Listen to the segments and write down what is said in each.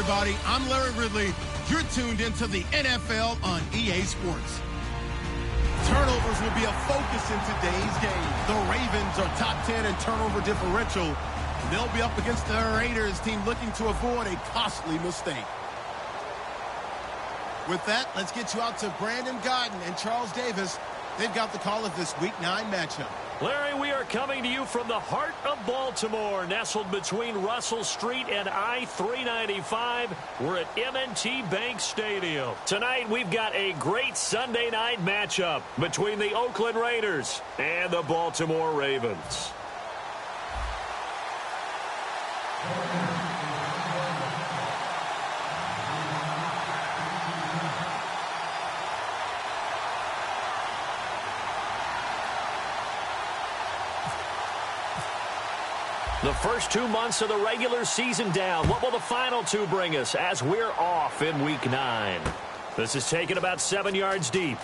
everybody. I'm Larry Ridley. You're tuned into the NFL on EA Sports. Turnovers will be a focus in today's game. The Ravens are top 10 in turnover differential. And they'll be up against the Raiders team looking to avoid a costly mistake. With that, let's get you out to Brandon Godden and Charles Davis. They've got the call of this Week 9 matchup. Larry, we are coming to you from the heart of Baltimore, nestled between Russell Street and I-395. We're at M&T Bank Stadium. Tonight, we've got a great Sunday night matchup between the Oakland Raiders and the Baltimore Ravens. The first 2 months of the regular season down. What will the final two bring us as we're off in Week 9? This is taken about 7 yards deep.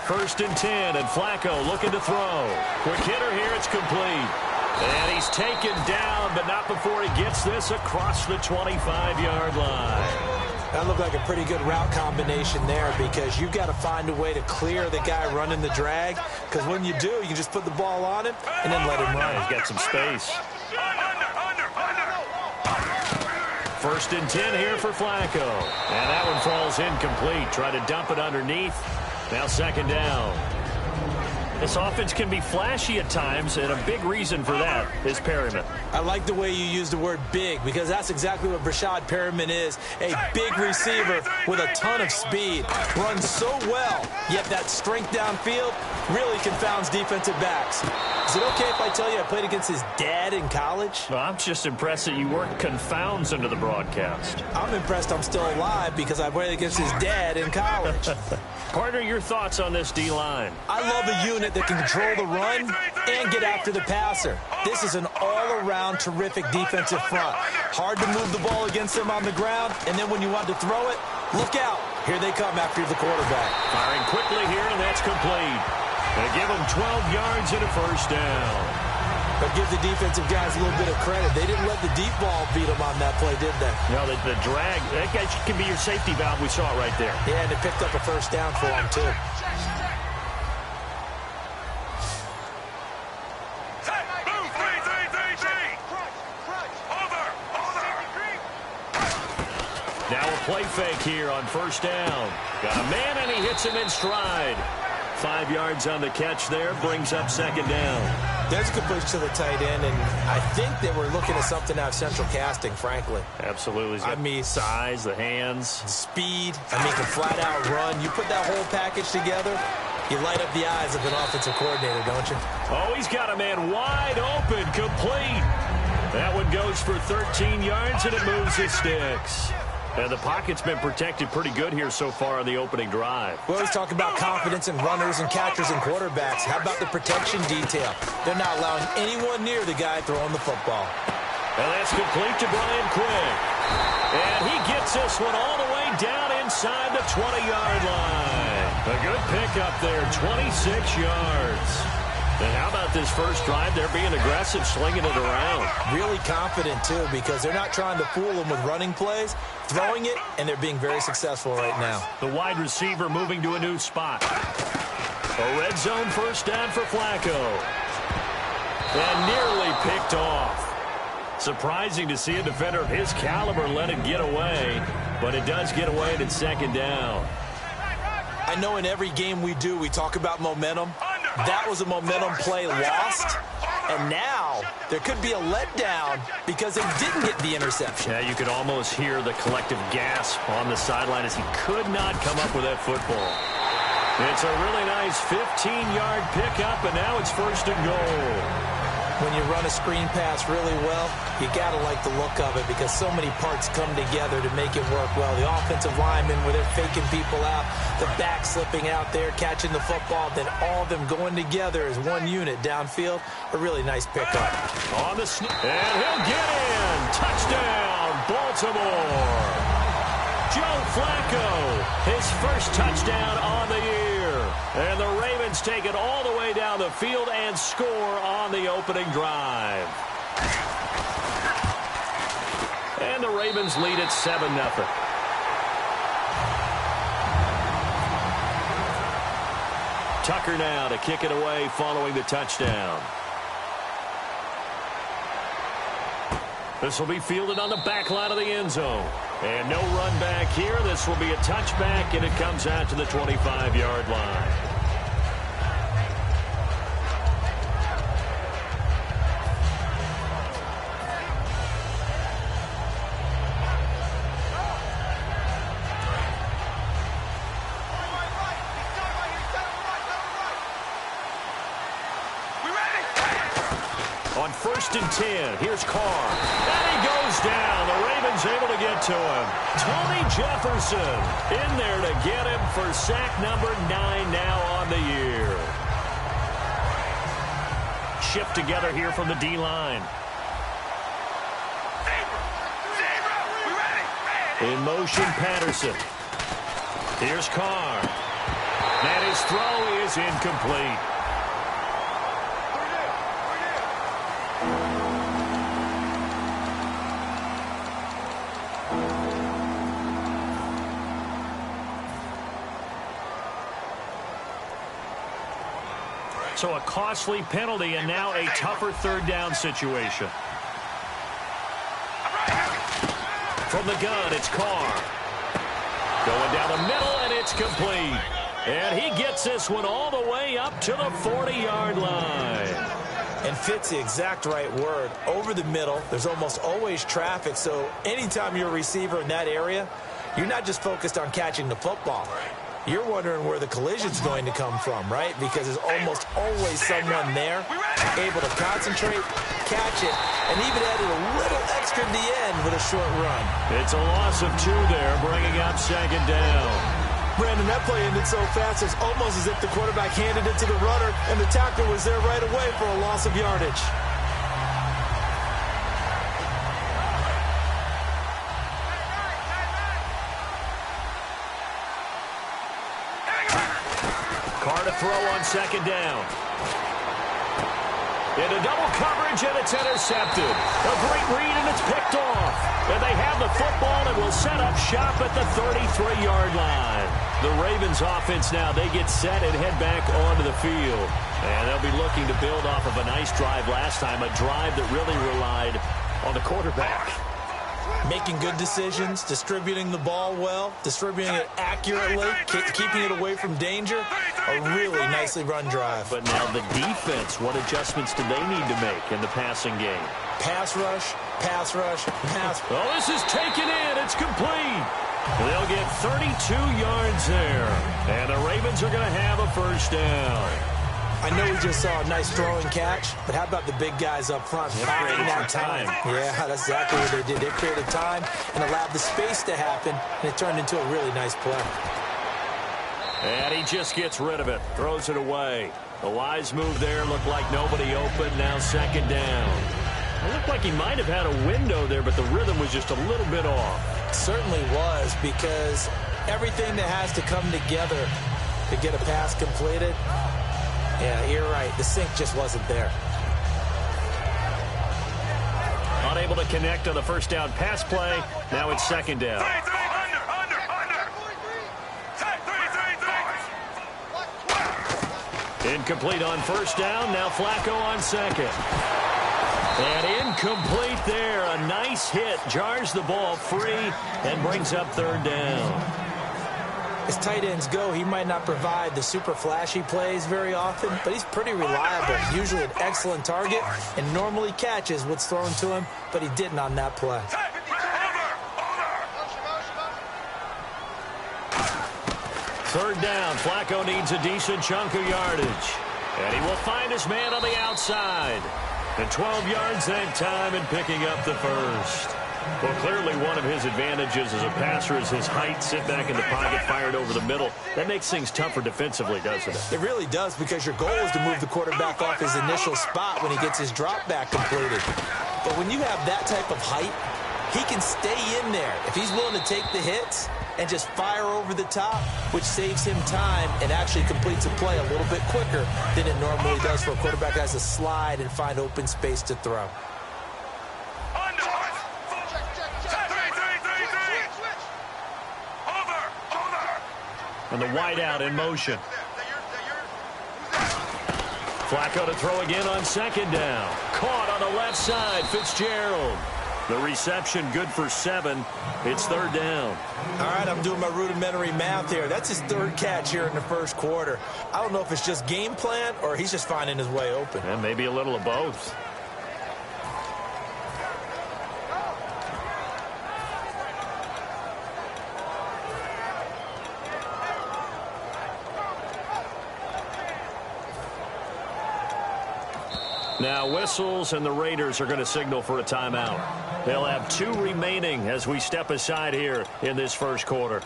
First and 10, and Flacco looking to throw. Quick hitter here, it's complete. And he's taken down, but not before he gets this across the 25-yard line. That looked like a pretty good route combination there because you've got to find a way to clear the guy running the drag, because when you do, you can just put the ball on him and then let him run. He's got some space. First and 10 here for Flacco. And that one falls incomplete. Try to dump it underneath. Now second down. This offense can be flashy at times, and a big reason for that is Perryman. I like the way you use the word big, because that's exactly what Brashad Perryman is. A big receiver with a ton of speed. Runs so well, yet that strength downfield really confounds defensive backs. Is it okay if I tell you I played against his dad in college? Well, I'm just impressed that you worked confounds into the broadcast. I'm impressed I'm still alive because I played against his dad in college. Partner, your thoughts on this D-line? I love a unit that can control the run and get after the passer. This is an all-around terrific defensive front. Hard to move the ball against them on the ground, and then when you want to throw it, look out. Here they come after the quarterback. Firing quickly here, and that's complete. They give them 12 yards and a first down. But give the defensive guys a little bit of credit. They didn't let the deep ball beat them on that play, did they? No, the drag, that guy can be your safety valve. We saw it right there. Yeah, and they picked up a first down for him, too. Now a play fake here on first down. Got a man, and he hits him in stride. 5 yards on the catch there, brings up second down. There's a good push to the tight end, and I think they were looking at something out of central casting, frankly. Absolutely. I mean, size, the hands. Speed, can flat out run. You put that whole package together, you light up the eyes of an offensive coordinator, don't you? Oh, he's got a man wide open, complete. That one goes for 13 yards, and it moves his sticks. And the pocket's been protected pretty good here so far on the opening drive. We always talk about confidence in runners and catchers and quarterbacks. How about the protection detail? They're not allowing anyone near the guy throwing the football. And that's complete to Brian Quick. And he gets this one all the way down inside the 20-yard line. A good pickup there, 26 yards. And how about this first drive, they're being aggressive, slinging it around. Really confident, too, because they're not trying to fool them with running plays, throwing it, and they're being very successful right now. The wide receiver moving to a new spot. A red zone first down for Flacco. And nearly picked off. Surprising to see a defender of his caliber let it get away, but it does get away and it's second down. I know in every game we do, we talk about momentum. That was a momentum play lost, and now there could be a letdown because they didn't get the interception. Yeah, you could almost hear the collective gasp on the sideline as he could not come up with that football. It's a really nice 15-yard pickup, and now it's first and goal. When you run a screen pass really well, you got to like the look of it because so many parts come together to make it work well. The offensive linemen, where they're faking people out, the back slipping out there, catching the football, then all of them going together as one unit downfield. A really nice pickup. On the snap, and he'll get in. Touchdown, Baltimore. Joe Flacco, his first touchdown on the year. And the Ravens take it all the way down the field and score on the opening drive. And the Ravens lead at 7-0. Tucker now to kick it away following the touchdown. This will be fielded on the back line of the end zone. And no run back here. This will be a touchback, and it comes out to the 25-yard line. On 1st and 10, here's Carr. And he goes down. The Ravens able to get to him. Tony Jefferson in there to get him for sack number 9 now on the year. Shift together here from the D-line. In motion, Patterson. Here's Carr. And his throw is incomplete. So a costly penalty and now a tougher third down situation. From the gun, it's Carr. Going down the middle, and it's complete. And he gets this one all the way up to the 40-yard line. And fits the exact right word. Over the middle, there's almost always traffic, so anytime you're a receiver in that area, you're not just focused on catching the football. You're wondering where the collision's going to come from, right? Because there's almost always someone there able to concentrate, catch it, and even added a little extra at the end with a short run. It's a loss of 2 there, bringing up second down. Brandon, that play ended so fast, it's almost as if the quarterback handed it to the runner, and the tackler was there right away for a loss of yardage. Carr to throw on second down. Into double coverage, and it's intercepted. A great read, and it's picked off. And they have the football and will set up shop at the 33-yard line. The Ravens offense now, they get set and head back onto the field. And they'll be looking to build off of a nice drive last time, a drive that really relied on the quarterback. Making good decisions, distributing the ball well, distributing it accurately, keeping it away from danger. A really nicely run drive. But now the defense, what adjustments do they need to make in the passing game? Pass rush, pass rush, pass. Oh, this is taken in. It's complete. They'll get 32 yards there. And the Ravens are going to have a first down. I know we just saw a nice throwing catch, but how about the big guys up front buying that time? Yeah, that's exactly what they did. They created time and allowed the space to happen, and it turned into a really nice play. And he just gets rid of it, throws it away. A wise move there, looked like nobody open, now second down. It looked like he might have had a window there, but the rhythm was just a little bit off. It certainly was, because everything that has to come together to get a pass completed, Yeah, you're right. The sink just wasn't there. Unable to connect on the first down pass play. Now it's second down. Incomplete on first down. Now Flacco on second. And incomplete there. A nice hit. Jars the ball free and brings up third down. As tight ends go, he might not provide the super flashy plays very often, but he's pretty reliable. Usually an excellent target and normally catches what's thrown to him, but he didn't on that play. Third down. Flacco needs a decent chunk of yardage. And he will find his man on the outside. And 12 yards that time and picking up the first. Well, clearly one of his advantages as a passer is his height. Sit back in the pocket, fired over the middle. That makes things tougher defensively, doesn't it? It really does, because your goal is to move the quarterback off his initial spot when he gets his drop back completed. But when you have that type of height, he can stay in there. If he's willing to take the hits and just fire over the top, which saves him time and actually completes a play a little bit quicker than it normally does for a quarterback that has to slide and find open space to throw. And the wideout in motion. Flacco to throw again on second down. Caught on the left side, Fitzgerald. The reception good for 7. It's third down. All right, I'm doing my rudimentary math here. That's his third catch here in the first quarter. I don't know if it's just game plan or he's just finding his way open. And maybe a little of both. Now whistles, and the Raiders are going to signal for a timeout. They'll have 2 remaining as we step aside here in this first quarter.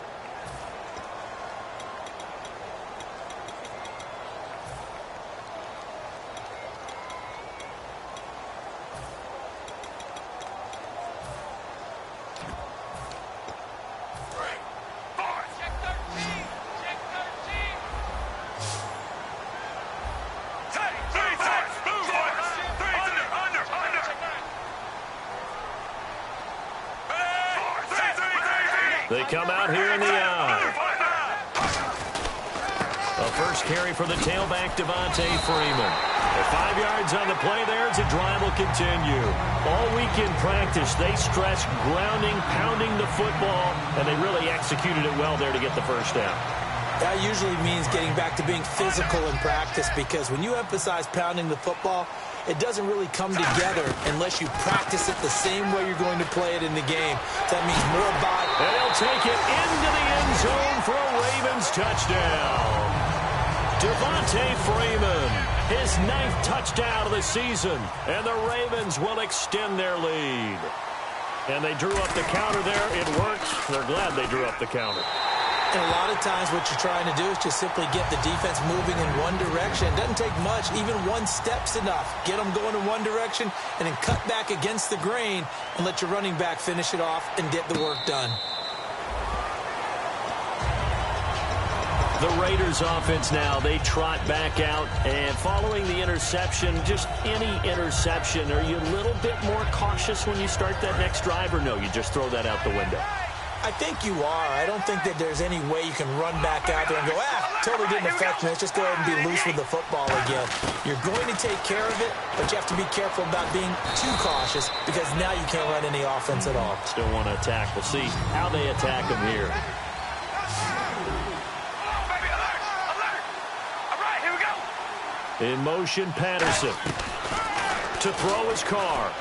They come out here in the eye. A first carry for the tailback, Devontae Freeman. The 5 yards on the play there as the drive will continue. All week in practice, they stressed grounding, pounding the football, and they really executed it well there to get the first down. That usually means getting back to being physical in practice, because when you emphasize pounding the football, it doesn't really come together unless you practice it the same way you're going to play it in the game. That means more body. And he'll take it into the end zone for a Ravens touchdown. Devontae Freeman, his 9th touchdown of the season, and the Ravens will extend their lead. And they drew up the counter there. It worked. They're glad they drew up the counter. And a lot of times what you're trying to do is just simply get the defense moving in one direction. It doesn't take much. Even one step's enough. Get them going in one direction and then cut back against the grain and let your running back finish it off and get the work done. The Raiders offense now, they trot back out, and following the interception, just any interception, are you a little bit more cautious when you start that next drive, or no, you just throw that out the window? I think you are. I don't think that there's any way you can run back out there and go, totally didn't affect me. Let's just go ahead and be loose with the football again. You're going to take care of it, but you have to be careful about being too cautious, because now you can't run any offense at all. Still want to attack. We'll see how they attack them here. In motion, Patterson to throw his car.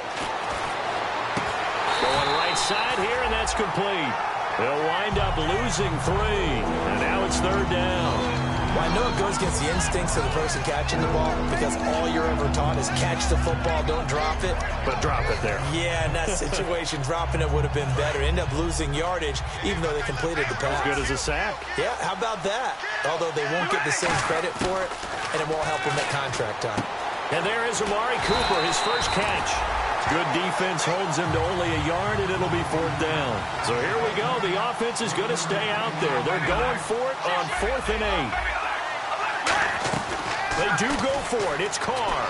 Going right side here, and that's complete. They'll wind up losing 3, and now it's third down. Well, I know it goes against the instincts of the person catching the ball, because all you're ever taught is catch the football, don't drop it. But drop it there. Yeah, in that situation, dropping it would have been better. End up losing yardage, even though they completed the pass. As good as a sack. Yeah, how about that? Although they won't get the same credit for it, and it won't help them at contract time. And there is Amari Cooper, his first catch. Good defense holds him to only a yard, and it'll be fourth down. So here we go. The offense is going to stay out there. They're going for it on 4th and 8. They do go for it. It's Carr.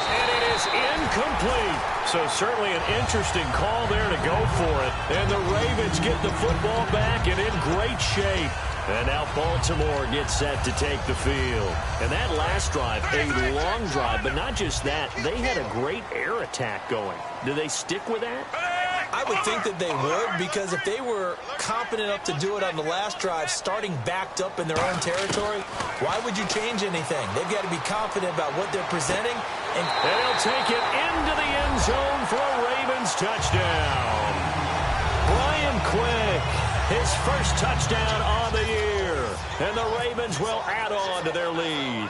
And it is incomplete. So certainly an interesting call there to go for it. And the Ravens get the football back and in great shape. And now Baltimore gets set to take the field. And that last drive, a long drive, but not just that. They had a great air attack going. Do they stick with that? I would think that they would, because if they were confident enough to do it on the last drive, starting backed up in their own territory, why would you change anything? They've got to be confident about what they're presenting. And they'll take it into the end zone for a Ravens touchdown. Brian Quick, his first touchdown on the year. And the Ravens will add on to their lead.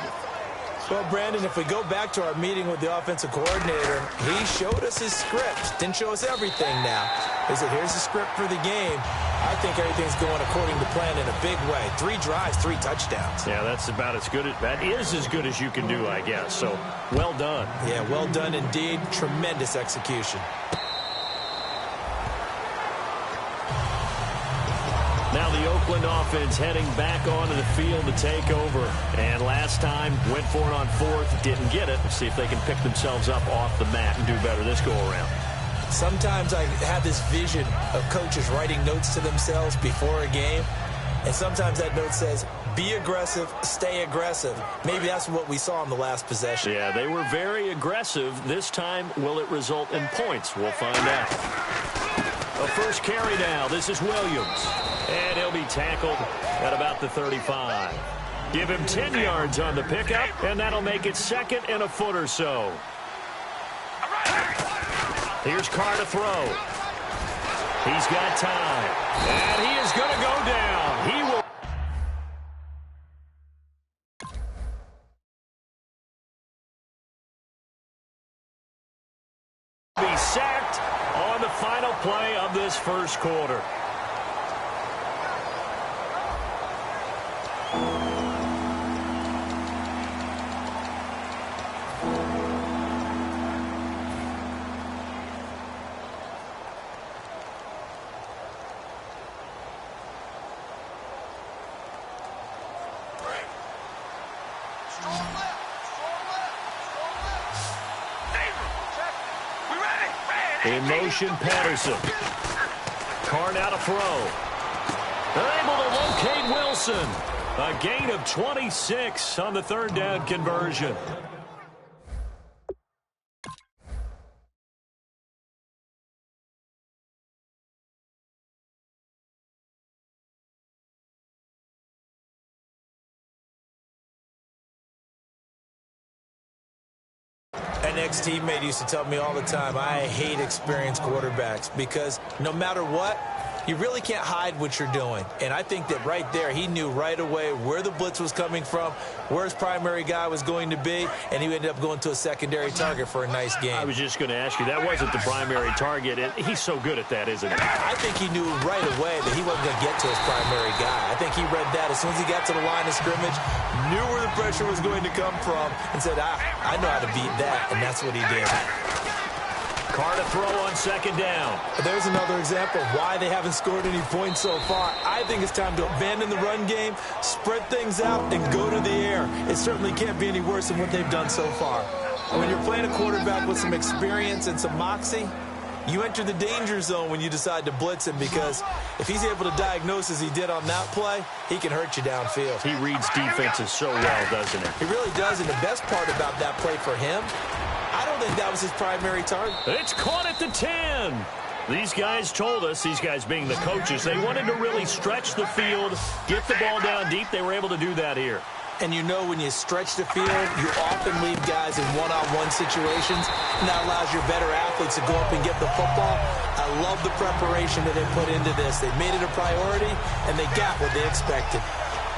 Well, Brandon, if we go back to our meeting with the offensive coordinator, he showed us his script. Didn't show us everything now. He said, here's the script for the game. I think everything's going according to plan in a big way. 3 drives, 3 touchdowns. Yeah, that's about as good. That is as good as you can do, I guess. So, well done. Yeah, well done indeed. Tremendous execution. Now the Oakland offense heading back onto the field to take over. And last time, went for it on 4th, didn't get it. Let's see if they can pick themselves up off the mat and do better this go-around. Sometimes I have this vision of coaches writing notes to themselves before a game. And sometimes that note says, be aggressive, stay aggressive. Maybe that's what we saw in the last possession. Yeah, they were very aggressive. This time, will it result in points? We'll find out. A first carry now. This is Williams. And he'll be tackled at about the 35. Give him 10 yards on the pickup, and that'll make it 2nd and a foot or so. Here's Carr to throw. He's got time. And he is going to go down. He will be sacked on the final play of this first quarter. In motion, Patterson. Carr now to throw. Able to locate Wilson. A gain of 26 on the 3rd down conversion. An ex-teammate used to tell me all the time, I hate experienced quarterbacks because no matter what, you really can't hide what you're doing. And I think that right there, he knew right away where the blitz was coming from, where his primary guy was going to be, and he ended up going to a secondary target for a nice game. I was just going to ask you, that wasn't the primary target, and he's so good at that, isn't he? I think he knew right away that he wasn't going to get to his primary guy. I think he read that as soon as he got to the line of scrimmage, knew where the pressure was going to come from, and said, I know how to beat that, and that's what he did. Carr to throw on 2nd down. There's another example of why they haven't scored any points so far. I think it's time to abandon the run game, spread things out, and go to the air. It certainly can't be any worse than what they've done so far. And when you're playing a quarterback with some experience and some moxie, you enter the danger zone when you decide to blitz him, because if he's able to diagnose as he did on that play, he can hurt you downfield. He reads defenses so well, doesn't he? He really does, and the best part about that play for him, I don't think that was his primary target. It's caught at the 10. These guys told us, these guys being the coaches, they wanted to really stretch the field, get the ball down deep. They were able to do that here. And you know when you stretch the field, you often leave guys in one-on-one situations, and that allows your better athletes to go up and get the football. I love the preparation that they put into this. They made it a priority, and they got what they expected.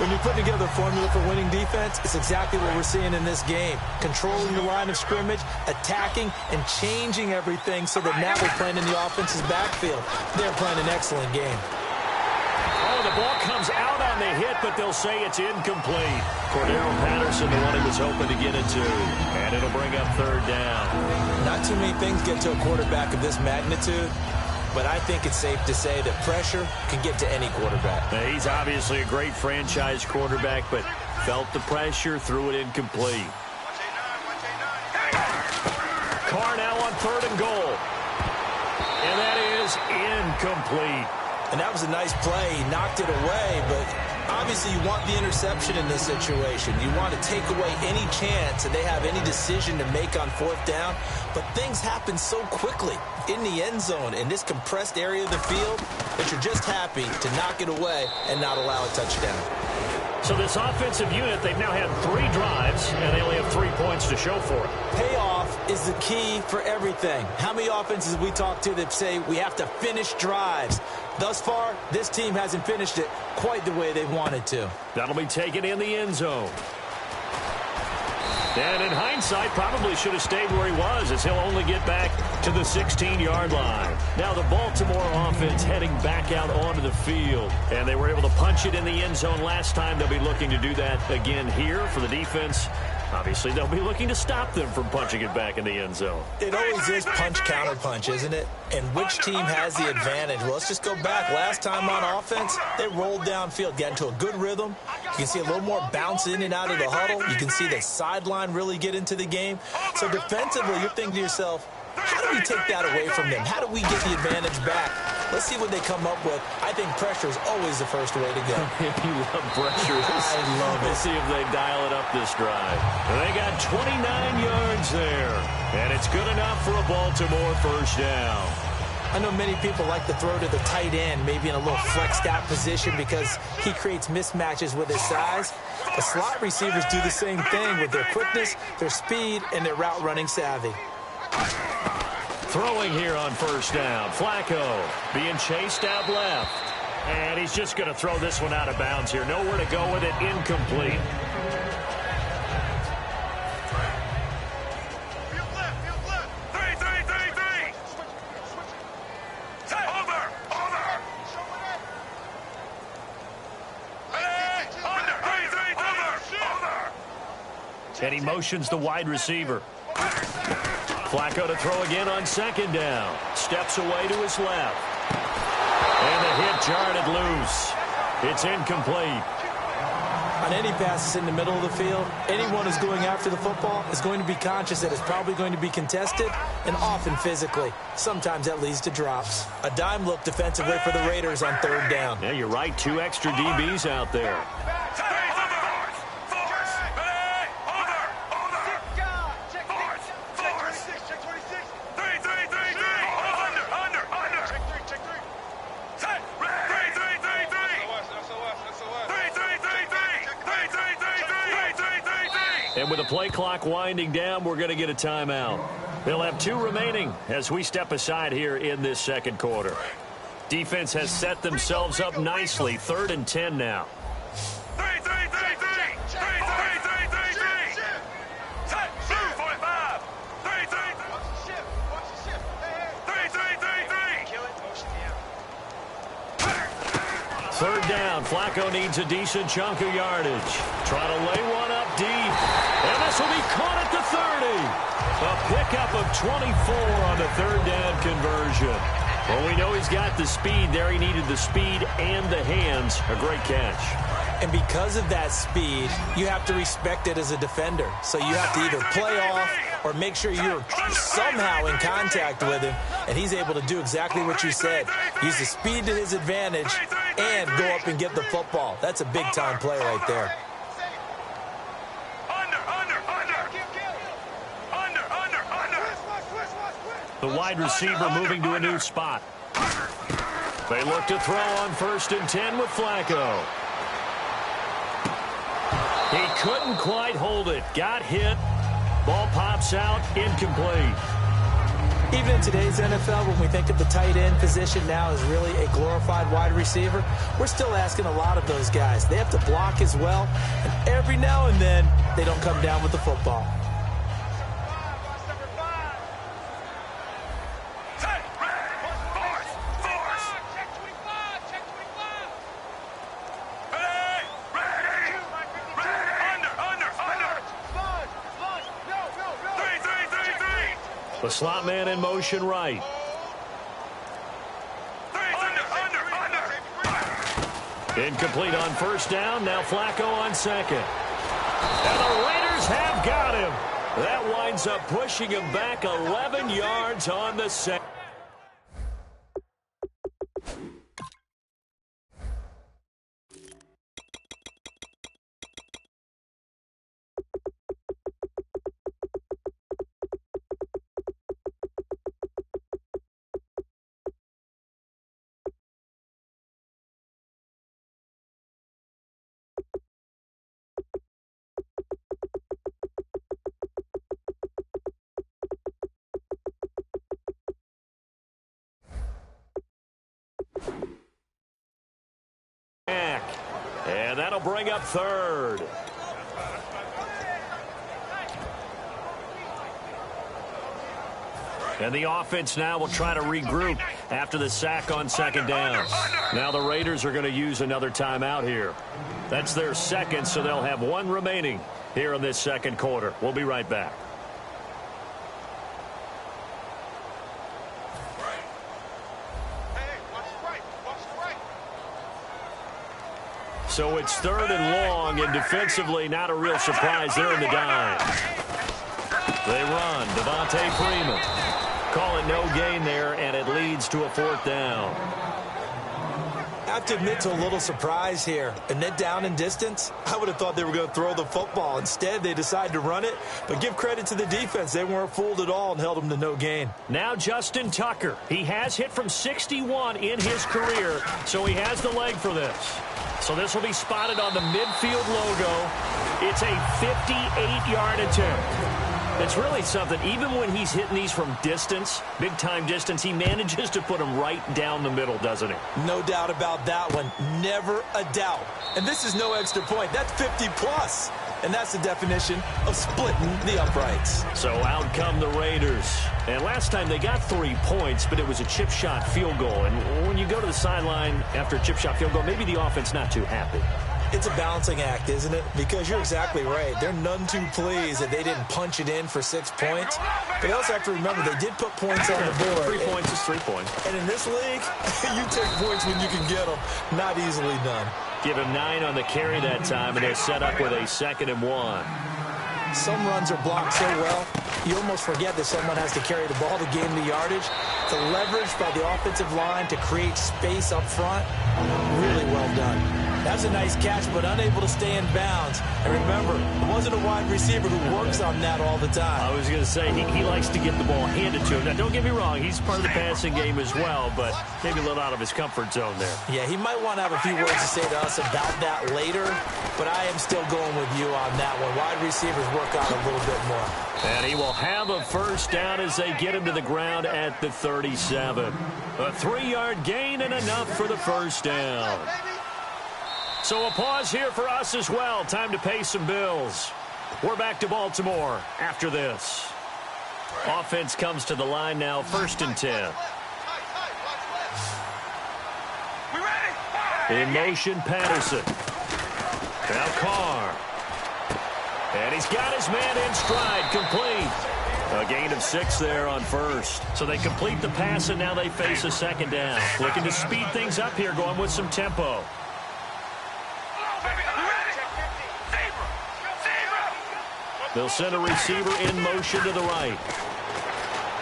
When you put together a formula for winning defense, it's exactly what we're seeing in this game. Controlling the line of scrimmage, attacking, and changing everything so that now they're playing in the offense's backfield. They're playing an excellent game. Oh, the ball comes out on the hit, but they'll say it's incomplete. Cordero Patterson, the one he was hoping to get it to. And it'll bring up 3rd down. Not too many things get to a quarterback of this magnitude, but I think it's safe to say that pressure can get to any quarterback. Now, he's obviously a great franchise quarterback, but Felt the pressure, threw it incomplete. Carr now on 3rd and goal. And that is incomplete. And that was a nice play. He knocked it away, but obviously you want the interception in this situation. You want to take away any chance that they have any decision to make on 4th down. But things happen so quickly in the end zone in this compressed area of the field that you're just happy to knock it away and not allow a touchdown. So this offensive unit, they've now had 3 drives, and they only have 3 points to show for it. Payoff is the key for everything. How many offenses have we talked to that say we have to finish drives? Thus far, this team hasn't finished it quite the way they wanted to. That'll be taken in the end zone. And in hindsight, probably should have stayed where he was, as he'll only get back to the 16-yard line. Now the Baltimore offense heading back out onto the field. And they were able to punch it in the end zone last time. They'll be looking to do that again here for the defense. Obviously, they'll be looking to stop them from punching it back in the end zone. It always is punch-counter-punch, isn't it? And which team has the advantage? Well, let's just go back. Last time on offense, they rolled downfield, got into a good rhythm. You can see a little more bounce in and out of the huddle. You can see the sideline really get into the game. So defensively, you're thinking to yourself, how do we take that away from them? How do we get the advantage back? Let's see what they come up with. I think pressure is always the first way to go. You love pressure. I love it. We'll see if they dial it up this drive. They got 29 yards there. And it's good enough for a Baltimore 1st down. I know many people like to throw to the tight end, maybe in a little flexed out position because he creates mismatches with his size. The slot receivers do the same thing with their quickness, their speed, and their route running savvy. Throwing here on 1st down. Flacco being chased out left. And he's just going to throw this one out of bounds here. Nowhere to go with it. Incomplete. And he motions the wide receiver. Flacco to throw again on 2nd down. Steps away to his left. And the hit jarred it loose. It's incomplete. On any passes in the middle of the field, anyone who's going after the football is going to be conscious that it's probably going to be contested and often physically. Sometimes that leads to drops. A dime look defensively for the Raiders on 3rd down. Yeah, you're right. 2 extra DBs out there. And with the play clock winding down, we're going to get a timeout. They'll have 2 remaining as we step aside here in this 2nd quarter. Defense has set themselves up nicely. 3rd and 10 now. Third down. Flacco needs a decent chunk of yardage. Trying to lay one up deep. And this will be caught at the 30. A pickup of 24 on the 3rd down conversion. Well, we know he's got the speed there. He needed the speed and the hands. A great catch. And because of that speed, you have to respect it as a defender. So you have to either play off or make sure you're somehow in contact with him. And he's able to do exactly what you said. Use the speed to his advantage and go up and get the football. That's a big-time play right there. The wide receiver moving to a new spot. They look to throw on 1st and 10 with Flacco. He couldn't quite hold it. Got hit. Ball pops out. Incomplete. Even in today's NFL, when we think of the tight end position now as really a glorified wide receiver, we're still asking a lot of those guys. They have to block as well, and every now and then, they don't come down with the football. The slot man in motion right. Incomplete on 1st down. Now Flacco on 2nd. And the Raiders have got him. That winds up pushing him back 11 yards on the set. And that'll bring up third. And the offense now will try to regroup after the sack on second down. Now the Raiders are going to use another timeout here. That's their second, so they'll have one remaining here in this second quarter. We'll be right back. So it's third and long, and defensively not a real surprise. They're in the dime. They run. Devontae Freeman. Call it no gain there, and it leads to a fourth down. I have to admit to a little surprise here. And then down in distance, I would have thought they were going to throw the football. Instead, they decided to run it. But give credit to the defense. They weren't fooled at all and held them to no gain. Now Justin Tucker. He has hit from 61 in his career, so he has the leg for this. So this will be spotted on the midfield logo. It's a 58-yard attempt. It's really something. Even when he's hitting these from distance, big-time distance, he manages to put them right down the middle, doesn't he? No doubt about that one. Never a doubt. And this is no extra point. That's 50-plus. And that's the definition of splitting the uprights. So out come the Raiders. And last time they got 3 points, but it was a chip shot field goal. And when you go to the sideline after a chip shot field goal, maybe the offense not too happy. It's a balancing act, isn't it? Because you're exactly right. They're none too pleased that they didn't punch it in for 6 points. But they also have to remember they did put points on the board. 3 points is 3 points. And in this league, you take points when you can get them. Not easily done. Give him 9 on the carry that time, and they're set up with a 2nd and 1. Some runs are blocked so well, you almost forget that someone has to carry the ball to gain the yardage. The leverage by the offensive line to create space up front, really well done. That's a nice catch, but unable to stay in bounds. And remember, it wasn't a wide receiver who works on that all the time. I was going to say, he likes to get the ball handed to him. Now, don't get me wrong, he's part of the passing game as well, but maybe a little out of his comfort zone there. Yeah, he might want to have a few words to say to us about that later, but I am still going with you on that one. Wide receivers work out a little bit more. And he will have a first down as they get him to the ground at the 37. A 3-yard gain and enough for the first down. So a pause here for us as well. Time to pay some bills. We're back to Baltimore after this. Offense comes to the line now, 1st and 10. In motion, Patterson. Now Carr. And he's got his man in stride, complete. A gain of 6 there on first. So they complete the pass, and now they face a 2nd down. Looking to speed things up here, going with some tempo. They'll send a receiver in motion to the right.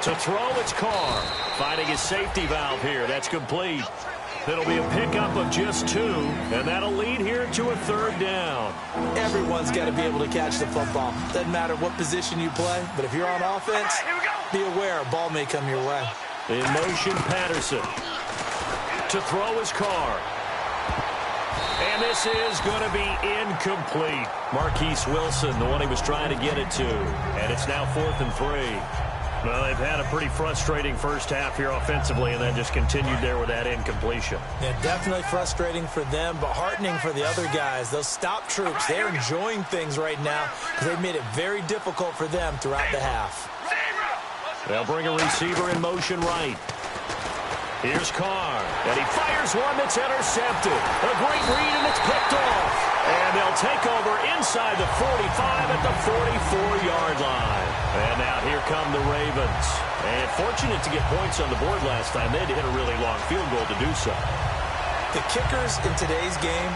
To throw, it's Carr. Finding his safety valve here. That's complete. It'll be a pickup of just 2, and that'll lead here to a 3rd down. Everyone's got to be able to catch the football. Doesn't matter what position you play, but if you're on offense, be aware a ball may come your way. In motion, Patterson. To throw is Carr. And this is going to be incomplete. Marquise Wilson, the one he was trying to get it to. And it's now 4th and 3. Well, they've had a pretty frustrating first half here offensively, and then just continued there with that incompletion. Yeah, definitely frustrating for them, but heartening for the other guys. Those stop troops, they're enjoying things right now because they've made it very difficult for them throughout the half. They'll bring a receiver in motion right. Here's Carr, and he fires one that's intercepted. A great read, and it's picked off. And they'll take over inside the 45 at the 44-yard line. And now here come the Ravens. And fortunate to get points on the board last time. They had to hit a really long field goal to do so. The kickers in today's game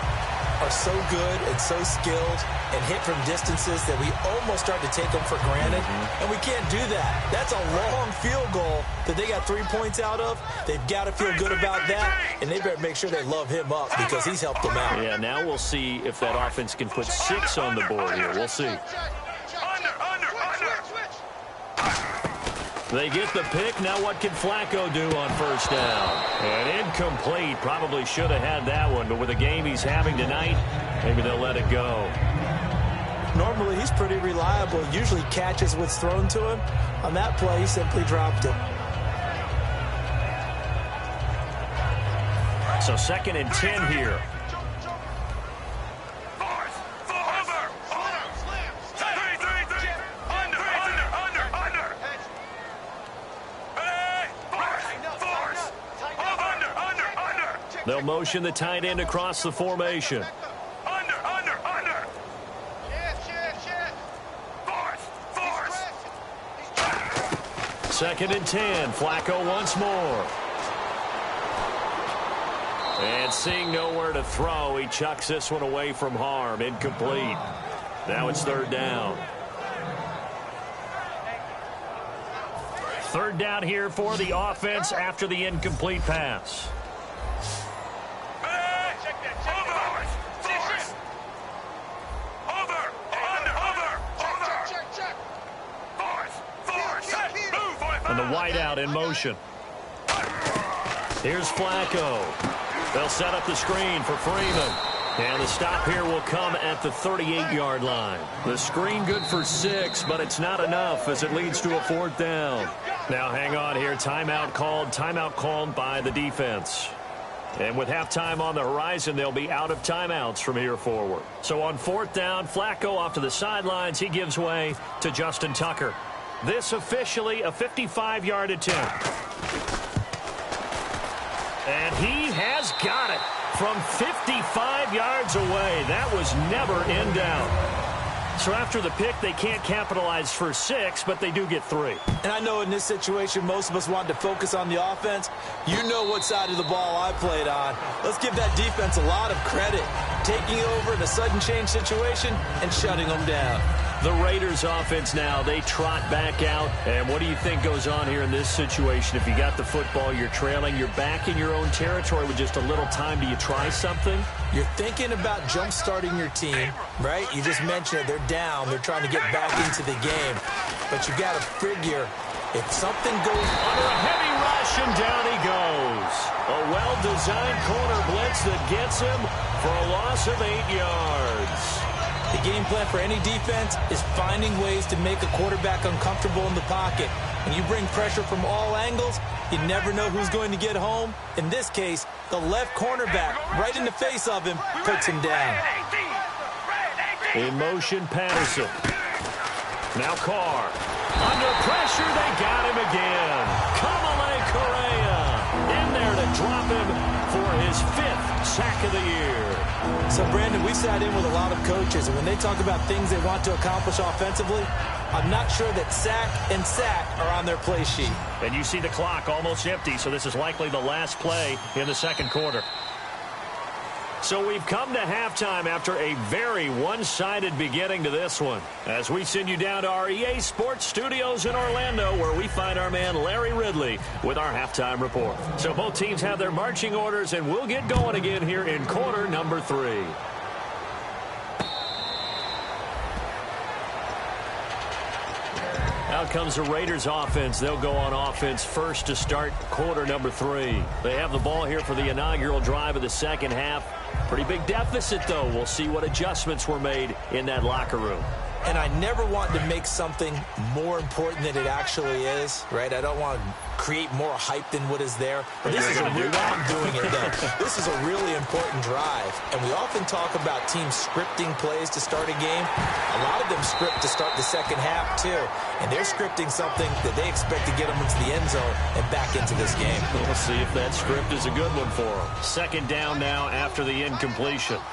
are so good and so skilled and hit from distances that we almost start to take them for granted, and we can't do that. That's a long field goal that they got 3 points out of. They've got to feel good about that, and they better make sure they love him up because he's helped them out. Yeah, now we'll see if that offense can put 6 on the board here. We'll see. They get the pick. Now what can Flacco do on first down? And incomplete. Probably should have had that one, but with the game he's having tonight, maybe they'll let it go. Normally, he's pretty reliable. Usually catches what's thrown to him. On that play, he simply dropped it. So 2nd and 10 here. They'll motion the tight end across the formation. Under. 2nd and 10. Flacco once more. And seeing nowhere to throw, he chucks this one away from harm. Incomplete. Now it's 3rd down. 3rd down here for the offense after the incomplete pass. And the wideout in motion. Here's Flacco. They'll set up the screen for Freeman. And the stop here will come at the 38-yard line. The screen good for 6, but it's not enough as it leads to a 4th down. Now hang on here. Timeout called by the defense. And with halftime on the horizon, they'll be out of timeouts from here forward. So on 4th down, Flacco off to the sidelines. He gives way to Justin Tucker. This officially a 55-yard attempt. And he has got it from 55 yards away. That was never in doubt. So after the pick, they can't capitalize for 6, but they do get 3. And I know in this situation, most of us wanted to focus on the offense. You know what side of the ball I played on. Let's give that defense a lot of credit. Taking over in a sudden change situation and shutting them down. The Raiders offense now, they trot back out. And what do you think goes on here in this situation? If you got the football, you're trailing, you're back in your own territory with just a little time. Do you try something? You're thinking about jump-starting your team, right? You just mentioned it. They're down. They're trying to get back into the game. But you got to figure if something goes under a heavy rush, and down he goes. A well-designed corner blitz that gets him for a loss of 8 yards. The game plan for any defense is finding ways to make a quarterback uncomfortable in the pocket. When you bring pressure from all angles, you never know who's going to get home. In this case, the left cornerback, right in the face of him, puts him down. In motion, Patterson. Now Carr. Under pressure, they got him again. Kamale Correa in there to drop him for his 5th sack of the year. So, Brandon, we've sat in with a lot of coaches, and when they talk about things they want to accomplish offensively, I'm not sure that sack and sack are on their play sheet. And you see the clock almost empty, so this is likely the last play in the 2nd quarter. So we've come to halftime after a very one-sided beginning to this one. As we send you down to our EA Sports Studios in Orlando, where we find our man Larry Ridley with our halftime report. So both teams have their marching orders, and we'll get going again here in quarter number 3. Out comes the Raiders offense. They'll go on offense first to start quarter number 3. They have the ball here for the inaugural drive of the second half. Pretty big deficit, though. We'll see what adjustments were made in that locker room. And I never want to make something more important than it actually is, right? I don't want to create more hype than what is there. But this is a real, I'm doing it, though. This is a really important drive. And we often talk about teams scripting plays to start a game. A lot of them script to start the second half, too. And they're scripting something that they expect to get them into the end zone and back into this game. We'll see if that script is a good one for them. 2nd down now after the incompletion.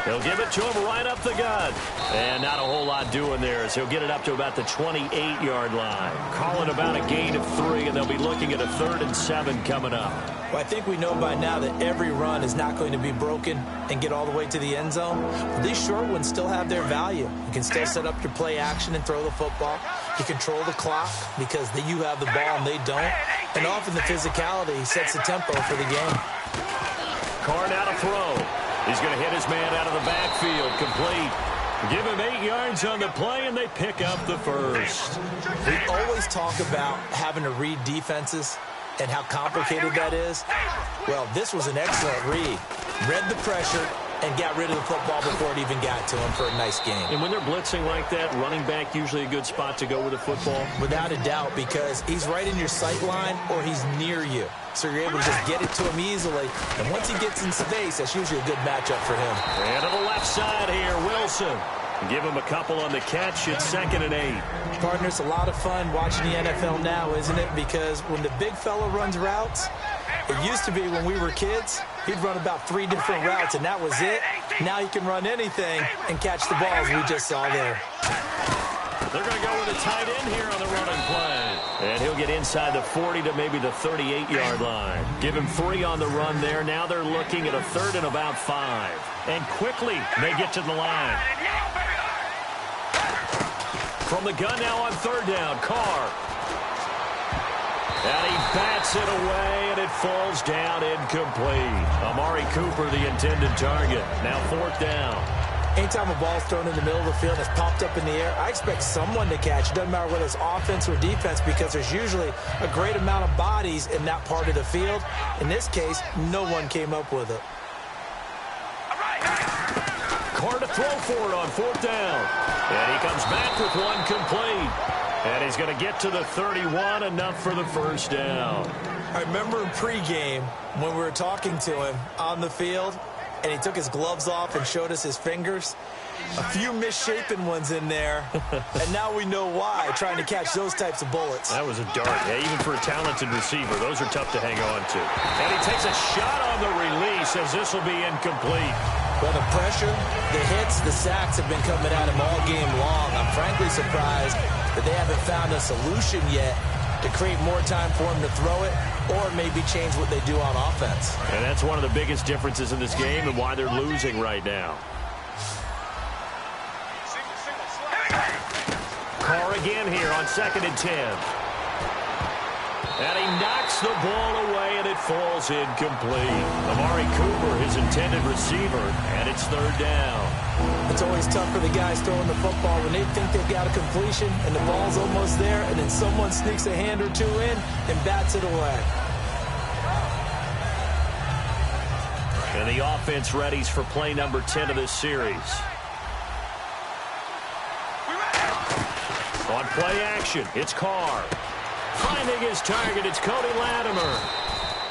They'll give it to him right up the gut. And not a whole lot doing there as he'll get it up to about the 28-yard line. Calling about a gain of 3, and they'll be looking at a 3rd and 7 coming up. Well, I think we know by now that every run is not going to be broken and get all the way to the end zone. But these short ones still have their value. You can still set up your play action and throw the football. You control the clock because you have the ball and they don't. And often the physicality sets the tempo for the game. Carr now to throw. He's going to hit his man out of the backfield. Complete. Give him 8 yards on the play, and they pick up the first. We always talk about having to read defenses and how complicated that is. Well, this was an excellent read. Read the pressure and got rid of the football before it even got to him for a nice game. And when they're blitzing like that, running back usually a good spot to go with the football? Without a doubt, because he's right in your sight line or he's near you. So you're able to just get it to him easily. And once he gets in space, that's usually a good matchup for him. And to the left side here, Wilson. Give him a couple on the catch. It's 2nd and 8. Partner, it's a lot of fun watching the NFL now, isn't it? Because when the big fella runs routes, it used to be when we were kids, he'd run about 3 different routes, and that was it. Now he can run anything and catch the balls we just saw there. They're going to go with a tight end here on the running play. And he'll get inside the 40 to maybe the 38-yard line. Give him 3 on the run there. Now they're looking at a 3rd and about 5. And quickly they get to the line. From the gun now on 3rd down, Carr. And he bats it away, and it falls down incomplete. Amari Cooper, the intended target. Now 4th down. Anytime a ball's thrown in the middle of the field and it's popped up in the air, I expect someone to catch. It doesn't matter whether it's offense or defense because there's usually a great amount of bodies in that part of the field. In this case, no one came up with it. Carr to throw for it on 4th down. And he comes back with one complete. And he's going to get to the 31, enough for the 1st down. I remember in pregame when we were talking to him on the field, and he took his gloves off and showed us his fingers. A few misshapen ones in there, and now we know why, trying to catch those types of bullets. That was a dart. Yeah, even for a talented receiver, those are tough to hang on to. And he takes a shot on the release as this will be incomplete. Well, the pressure, the hits, the sacks have been coming at him all game long. I'm frankly surprised that they haven't found a solution yet to create more time for him to throw it or maybe change what they do on offense. And that's one of the biggest differences in this game and why they're losing right now. Carr again here on 2nd and 10. And he knocks the ball away, and it falls incomplete. Amari Cooper, his intended receiver, and it's 3rd down. It's always tough for the guys throwing the football when they think they've got a completion and the ball's almost there, and then someone sneaks a hand or 2 in and bats it away. And the offense readies for play number 10 of this series. On play action, it's Carr. Finding his target, it's Cody Latimer.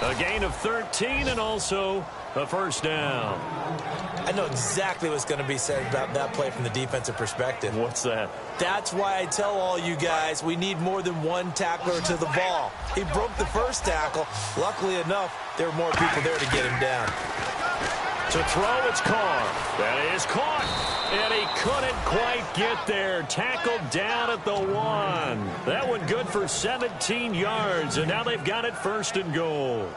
A gain of 13 and also a 1st down. I know exactly what's going to be said about that play from the defensive perspective. What's that? That's why I tell all you guys we need more than one tackler to the ball. He broke the first tackle. Luckily enough, there were more people there to get him down. To throw, it's Carr. That is caught. And he couldn't quite get there. Tackled down at the 1. That one good for 17 yards. And now they've got it 1st and goal.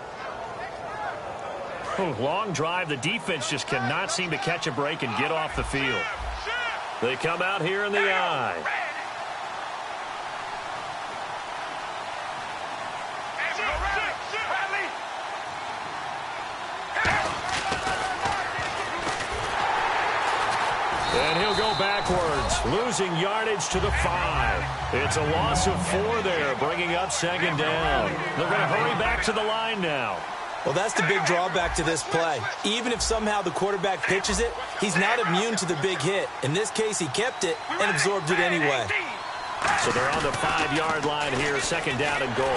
Long drive. The defense just cannot seem to catch a break and get off the field. They come out here in the eye. And he'll go backwards, losing yardage to the 5. It's a loss of 4 there, bringing up 2nd down. They're going to hurry back to the line now. Well, that's the big drawback to this play. Even if somehow the quarterback pitches it, he's not immune to the big hit. In this case, he kept it and absorbed it anyway. So they're on the 5-yard line here, 2nd down and goal.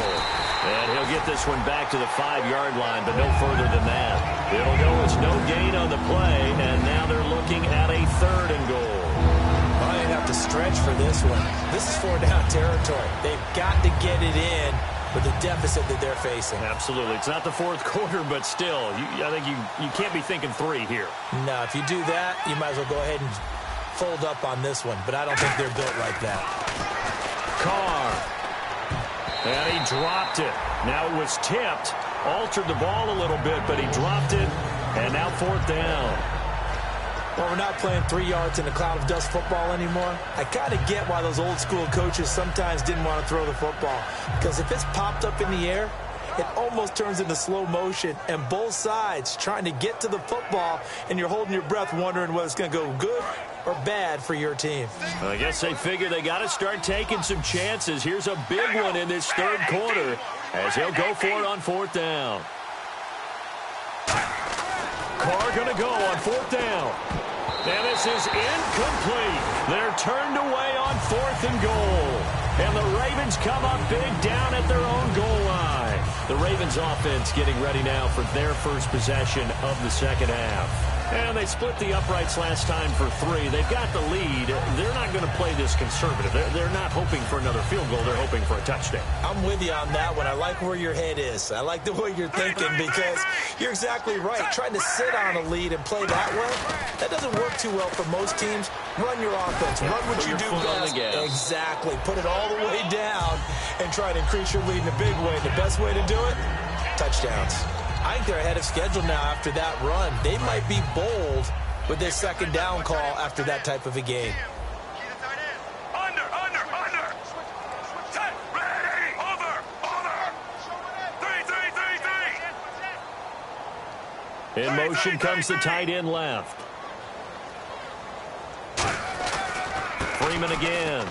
And he'll get this one back to the 5-yard line, but no further than that. It'll go as no gain on the play, and now they're looking at a 3rd and goal. Well, they'd have to stretch for this one. This is 4-down territory. They've got to get it in with the deficit that they're facing. Absolutely. It's not the fourth quarter, but still, I think you can't be thinking 3 here. No, if you do that, you might as well go ahead and fold up on this one, but I don't think they're built like that. Carr. And he dropped it. Now it was tipped. Altered the ball a little bit, but he dropped it. And now 4th down. Well, we're not playing 3 yards in a cloud of dust football anymore. I kind of get why those old school coaches sometimes didn't want to throw the football. Because if it's popped up in the air, it almost turns into slow motion. And both sides trying to get to the football, and you're holding your breath wondering whether it's going to go good or bad for your team. I guess they figure they got to start taking some chances. Here's a big one in this 3rd quarter as he'll go for it on 4th down. Carr going to go on 4th down. And this is incomplete. They're turned away on 4th and goal. And the Ravens come up big down at their own goal line. The Ravens offense getting ready now for their first possession of the 2nd half. And they split the uprights last time for 3. They've got the lead. They're not going to play this conservative. They're not hoping for another field goal. They're hoping for a touchdown. I'm with you on that one. I like where your head is. I like the way you're thinking because you're exactly right. Trying to sit on a lead and play that way, that doesn't work too well for most teams. Run your offense. Run what you do best. Exactly. Put it all the way down and try to increase your lead in a big way. The best way to do it, touchdowns. I think they're ahead of schedule now after that run. They might be bold with this 2nd down call after that type of a game. Under. Set, ready, over. 3. In motion comes the tight end left. Freeman again.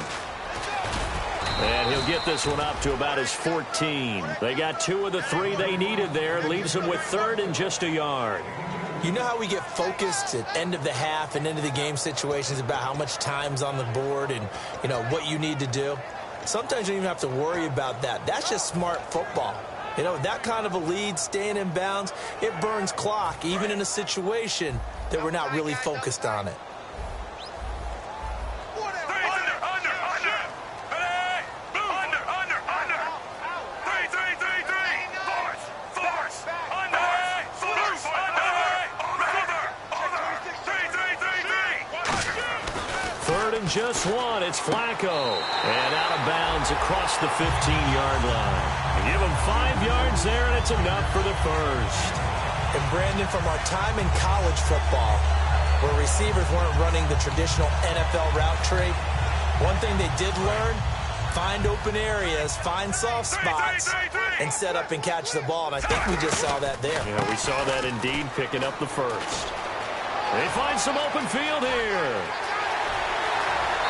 And he'll get this one up to about his 14. They got 2 of the 3 they needed there. Leaves them with 3rd and just a yard. You know how we get focused at end of the half and into the game situations about how much time's on the board and, you know, what you need to do? Sometimes you don't even have to worry about that. That's just smart football. You know, that kind of a lead, staying in bounds, it burns clock, even in a situation that we're not really focused on it. Just 1. It's Flacco. And out of bounds across the 15-yard line. They give him 5 yards there, and it's enough for the first. And, Brandon, from our time in college football, where receivers weren't running the traditional NFL route tree, one thing they did learn, find open areas, find soft spots, and set up and catch the ball. And I think we just saw that there. Yeah, we saw that indeed, picking up the first. They find some open field here.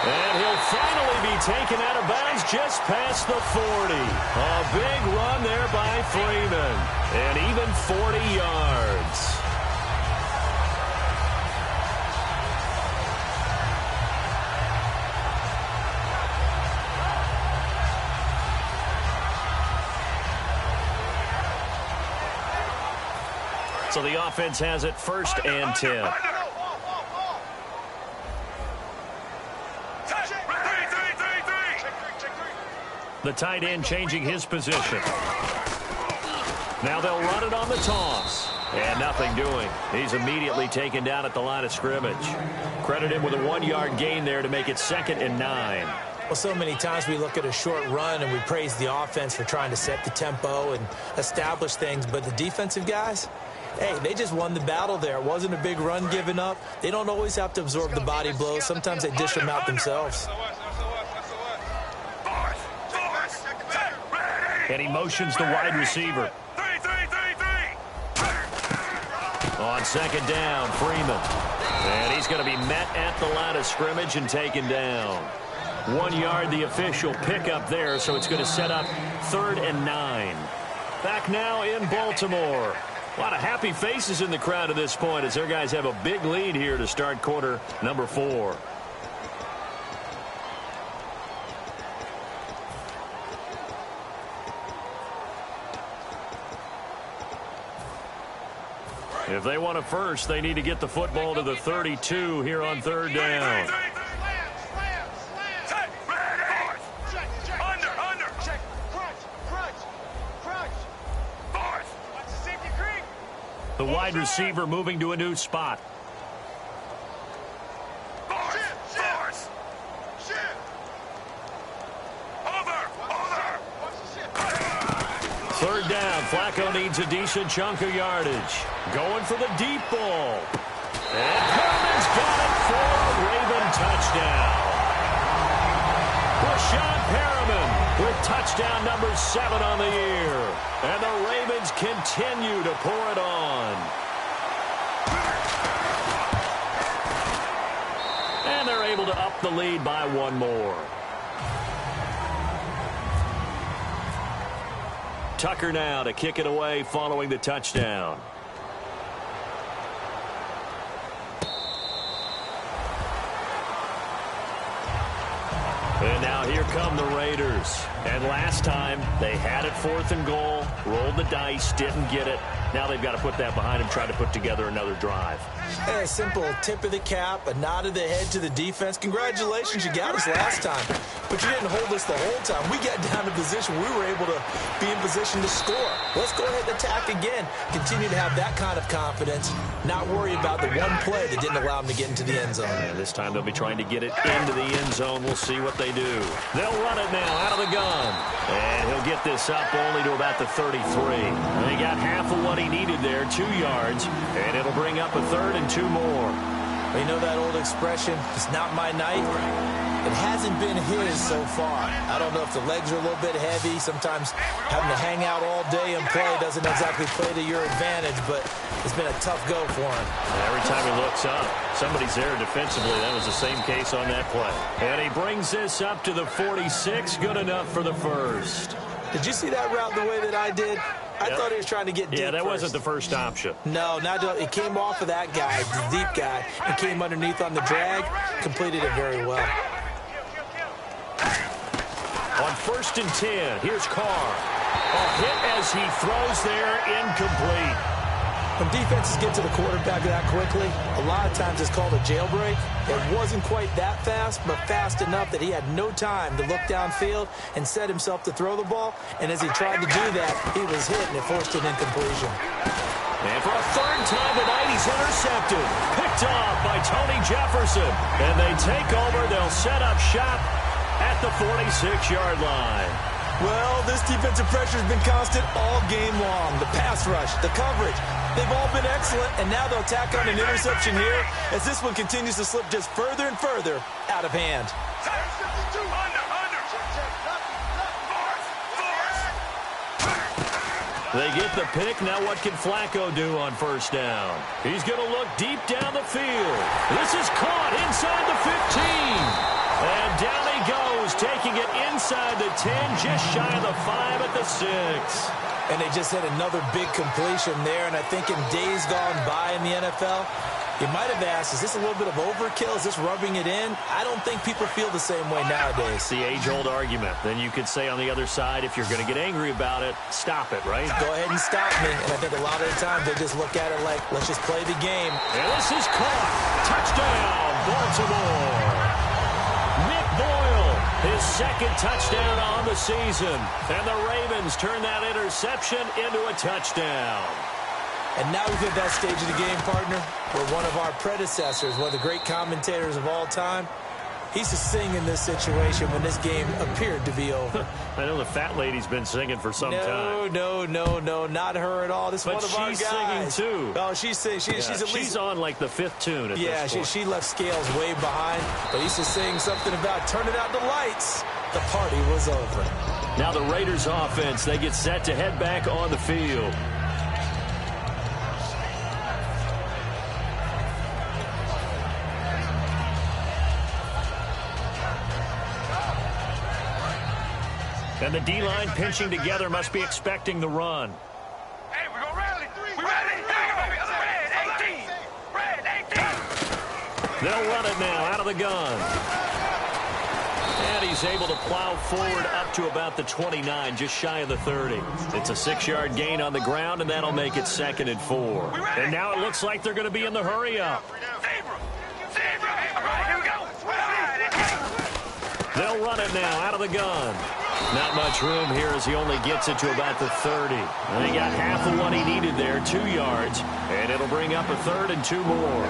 And he'll finally be taken out of bounds just past the 40. A big run there by Freeman. And even 40 yards. So the offense has it 1st and 10. The tight end changing his position. Now they'll run it on the toss. And nothing doing. He's immediately taken down at the line of scrimmage. Credit him with a 1-yard gain there to make it 2nd and 9. Well, so many times we look at a short run and we praise the offense for trying to set the tempo and establish things. But the defensive guys, hey, they just won the battle there. It wasn't a big run given up. They don't always have to absorb the body blows. Sometimes they dish them out themselves. And he motions the wide receiver. On 2nd down, Freeman. And he's going to be met at the line of scrimmage and taken down. 1 yard, the official pickup there, so it's going to set up 3rd and 9. Back now in Baltimore. A lot of happy faces in the crowd at this point as their guys have a big lead here to start quarter number 4. If they want a first, they need to get the football to the 32 here on 3rd down. wide receiver moving to a new spot. Force. Over. Third down. Flacco needs a decent chunk of yardage. Going for the deep ball. And Perriman's got it for a Raven touchdown. Rashad Perriman with touchdown number 7 on the year. And the Ravens continue to pour it on. And they're able to up the lead by 1 more. Tucker now to kick it away following the touchdown. And now here come the Raiders. And last time, they had it 4th and goal, rolled the dice, didn't get it. Now they've got to put that behind them, try to put together another drive. A simple tip of the cap, a nod of the head to the defense. Congratulations, you got us last time. But you didn't hold us the whole time. We got down to position. We were able to be in position to score. Let's go ahead and attack again. Continue to have that kind of confidence. Not worry about the one play that didn't allow them to get into the end zone. And this time they'll be trying to get it into the end zone. We'll see what they do. They'll run it now out of the gun. And he'll get this up only to about the 33. And they got half of what he needed there, 2 yards. And it'll bring up a 3rd and 2 more. Well, you know that old expression, it's not my night? It hasn't been his so far. I don't know if the legs are a little bit heavy. Sometimes having to hang out all day and play doesn't exactly play to your advantage, but it's been a tough go for him. And every time he looks up, somebody's there defensively. That was the same case on that play. And he brings this up to the 46. Good enough for the first. Did you see that route the way that I did? I thought he was trying to get deep. Yeah, that wasn't the first option. No, it came off of that guy, the deep guy, and came underneath on the drag. Completed it very well. On 1st and 10, here's Carr. A hit as he throws there, incomplete. When defenses get to the quarterback that quickly, a lot of times it's called a jailbreak. It wasn't quite that fast, but fast enough that he had no time to look downfield and set himself to throw the ball. And as he tried to do that, he was hit, and it forced an incompletion. And for a 3rd time tonight, he's intercepted. Picked off by Tony Jefferson. And they take over. They'll set up shop at the 46-yard line. Well, this defensive pressure has been constant all game long. The pass rush, the coverage, they've all been excellent, and now they'll tack on an interception here as this one continues to slip just further and further out of hand. They get the pick. Now what can Flacco do on 1st down? He's going to look deep down the field. This is caught inside the 15. And down he goes, taking it inside the 10, just shy of the 5 at the 6. And they just had another big completion there, and I think in days gone by in the NFL, you might have asked, is this a little bit of overkill? Is this rubbing it in? I don't think people feel the same way nowadays. It's the age-old argument. Then you could say on the other side, if you're going to get angry about it, stop it, right? Go ahead and stop me. And I think a lot of the times they just look at it like, let's just play the game. And this is caught. Touchdown, Baltimore. Nick Boyle, his 2nd touchdown on the season. And the Ravens turn that interception into a touchdown. And now we've hit that stage of the game, partner, where one of our predecessors, one of the great commentators of all time, he used to sing in this situation when this game appeared to be over. I know the fat lady's been singing for some time. No, not her at all. This is one of our guys. But she's singing, too. Oh, she's singing. She's on, like, the 5th tune at this point. She left Scales way behind, but he used to sing something about turning out the lights. The party was over. Now the Raiders offense, they get set to head back on the field. And the D-line pinching together must be expecting the run. Hey, we're going to rally. We ready? Red 18. They'll run it now out of the gun. And he's able to plow forward up to about the 29, just shy of the 30. It's a 6-yard gain on the ground, and that'll make it 2nd and 4. And now it looks like they're going to be in the hurry-up. Zebra. All right, here we go. They'll run it now out of the gun. Not much room here as he only gets it to about the 30. And he got half of what he needed there, 2 yards. And it'll bring up a 3rd and 2 more.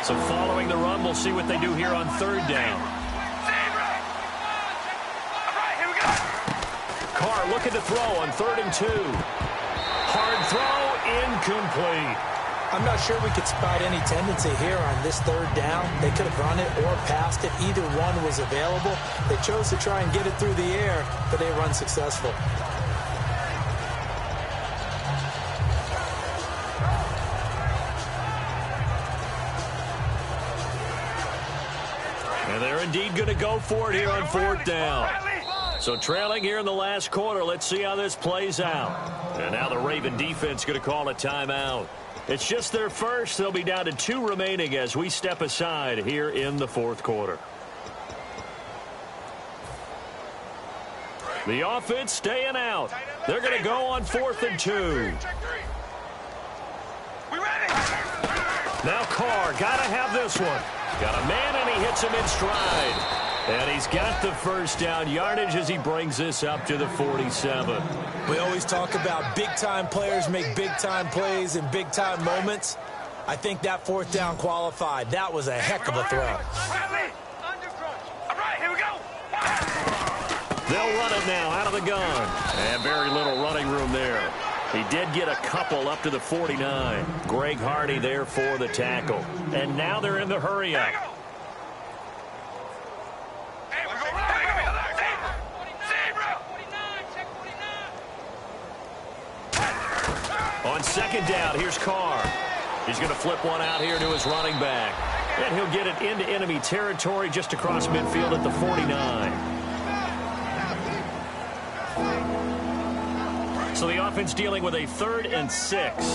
So following the run, we'll see what they do here on 3rd down. Carr looking to throw on 3rd and 2. Hard throw, incomplete. I'm not sure we could spot any tendency here on this 3rd down. They could have run it or passed it. Either one was available. They chose to try and get it through the air, but they run successful. And they're indeed going to go for it here on 4th down. So trailing here in the last quarter, let's see how this plays out. And now the Raven defense going to call a timeout. It's just their first. They'll be down to 2 remaining as we step aside here in the 4th quarter. The offense staying out. They're going to go on 4th and 2. Now Carr, got to have this one. Got a man, and he hits him in stride. And he's got the first down yardage as he brings this up to the 47. We always talk about big-time players make big-time plays in big-time moments. I think that 4th down qualified. That was a heck of a throw. All right, here we go. They'll run it now out of the gun. And very little running room there. He did get a couple up to the 49. Greg Hardy there for the tackle. And now they're in the hurry-up. On 2nd down, here's Carr. He's going to flip one out here to his running back. And he'll get it into enemy territory just across midfield at the 49. So the offense dealing with a 3rd and 6.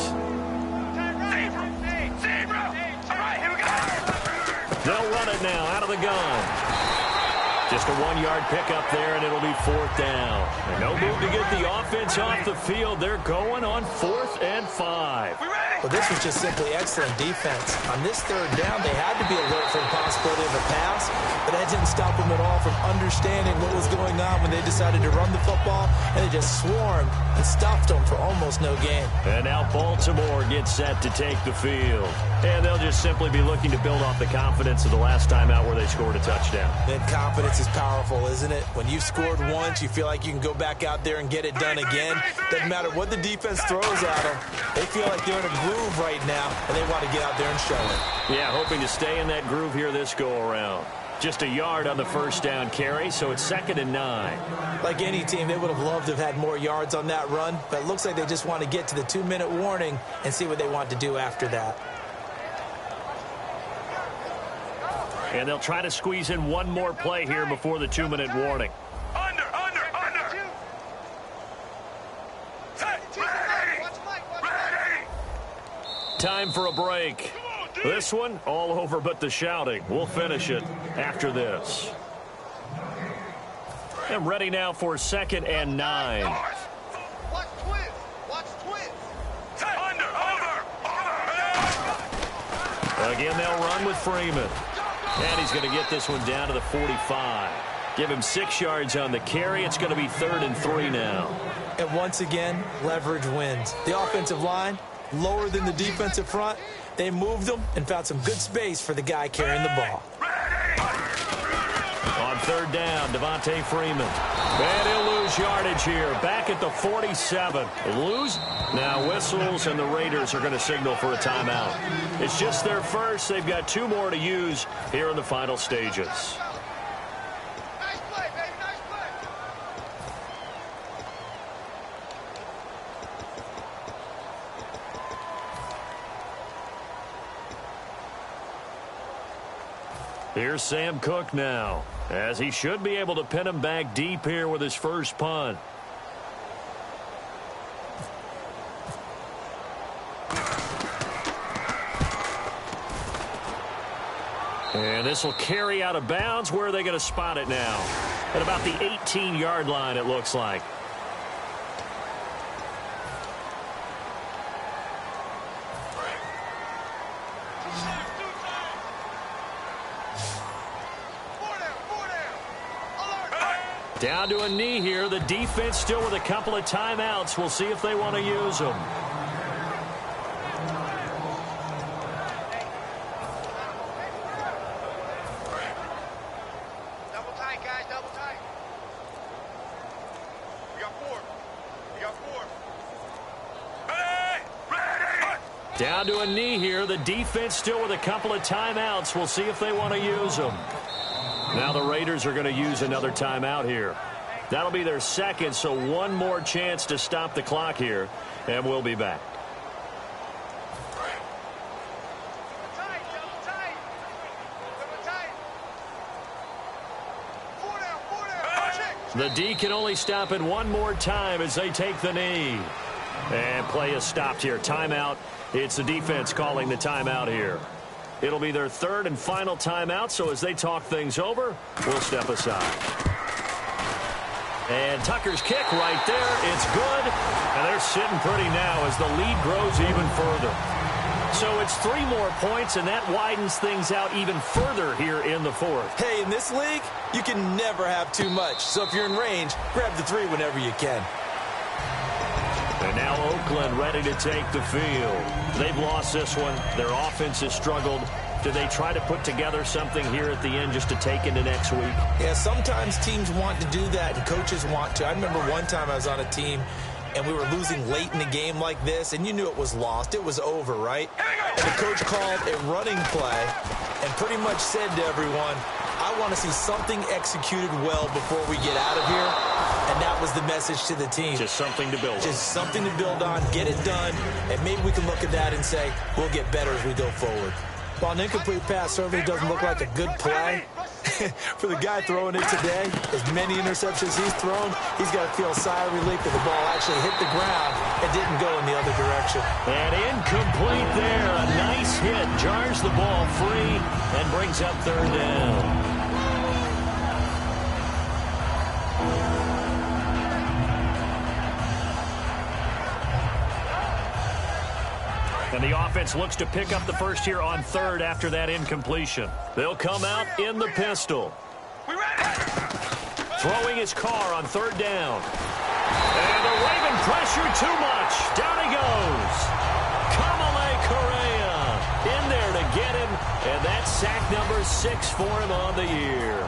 They'll run it now out of the gun. Just a 1-yard pickup there, and it'll be 4th down. And no move to get the offense off the field. They're going on 4th and 5. Well, this was just simply excellent defense. On this 3rd down, they had to be alert for the possibility of a pass, but that didn't stop them at all from understanding what was going on when they decided to run the football, and they just swarmed and stuffed them for almost no gain. And now Baltimore gets set to take the field. And they'll just simply be looking to build off the confidence of the last time out where they scored a touchdown. And confidence is powerful, isn't it? When you've scored once, you feel like you can go back out there and get it done again. Doesn't matter what the defense throws at them. They feel like they're in a groove right now, and they want to get out there and show it. Yeah, hoping to stay in that groove here this go-around. Just a yard on the 1st down carry, so it's 2nd and 9. Like any team, they would have loved to have had more yards on that run, but it looks like they just want to get to the 2-minute warning and see what they want to do after that. And they'll try to squeeze in one more play here before the 2-minute warning. Under. Ready. Time for a break. This one, all over but the shouting. We'll finish it after this. And ready now for 2nd and 9. Watch twins. Under. Again, they'll run with Freeman. And he's going to get this one down to the 45. Give him 6 yards on the carry. It's going to be 3rd and 3 now. And once again, leverage wins. The offensive line, lower than the defensive front. They moved them and found some good space for the guy carrying the ball. On 3rd down, Devontae Freeman. And he'll lose yardage here. Back at the 47. Lose. Now whistles, and the Raiders are going to signal for a timeout. It's just their first. They've got 2 more to use here in the final stages. Nice play, baby. Nice play. Here's Sam Cook now, as he should be able to pin him back deep here with his first punt. And this will carry out of bounds. Where are they going to spot it now? At about the 18-yard line, it looks like. Down to a knee here. The defense still with a couple of timeouts. We'll see if they want to use them. Double tight, guys, double tight. We got four. We got four. Ready! Down to a knee here. The defense still with a couple of timeouts. We'll see if they want to use them. Now the Raiders are going to use another timeout here. That'll be their second, so one more chance to stop the clock here, and we'll be back. Tight, double tight. Double tight. Four down. The D can only stop it one more time as they take the knee. And play is stopped here. Timeout. It's the defense calling the timeout here. It'll be their third and final timeout, so as they talk things over, we'll step aside. And Tucker's kick right there. It's good. And they're sitting pretty now as the lead grows even further. So it's 3 more points, and that widens things out even further here in the fourth. Hey, in this league, you can never have too much. So if you're in range, grab the 3 whenever you can. And now Oakland ready to take the field. They've lost this one. Their offense has struggled. Do they try to put together something here at the end just to take into next week? Yeah, sometimes teams want to do that and coaches want to. I remember one time I was on a team and we were losing late in the game like this, and you knew it was lost. It was over, right? And the coach called a running play and pretty much said to everyone, I want to see something executed well before we get out of here. And that was the message to the team. Just something to build on. Just something to build on, get it done, and maybe we can look at that and say, we'll get better as we go forward. While an incomplete pass certainly doesn't look like a good play, for the guy throwing it today, as many interceptions he's thrown, he's got to feel a sigh of relief that the ball actually hit the ground and didn't go in the other direction. And incomplete there. A nice hit. Jars the ball free and brings up third down. And the offense looks to pick up the first here on third after that incompletion. They'll come out in the pistol. Throwing his car on third down. And the Raven pressure too much. Down he goes. Kamale Correa in there to get him. And that's sack number 6 for him on the year.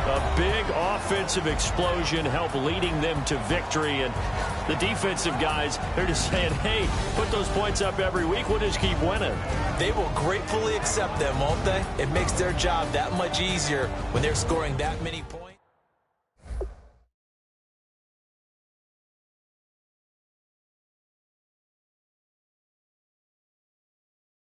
A big offensive explosion helped leading them to victory. And the defensive guys, they're just saying, hey, put those points up every week. We'll just keep winning. They will gratefully accept them, won't they? It makes their job that much easier when they're scoring that many points.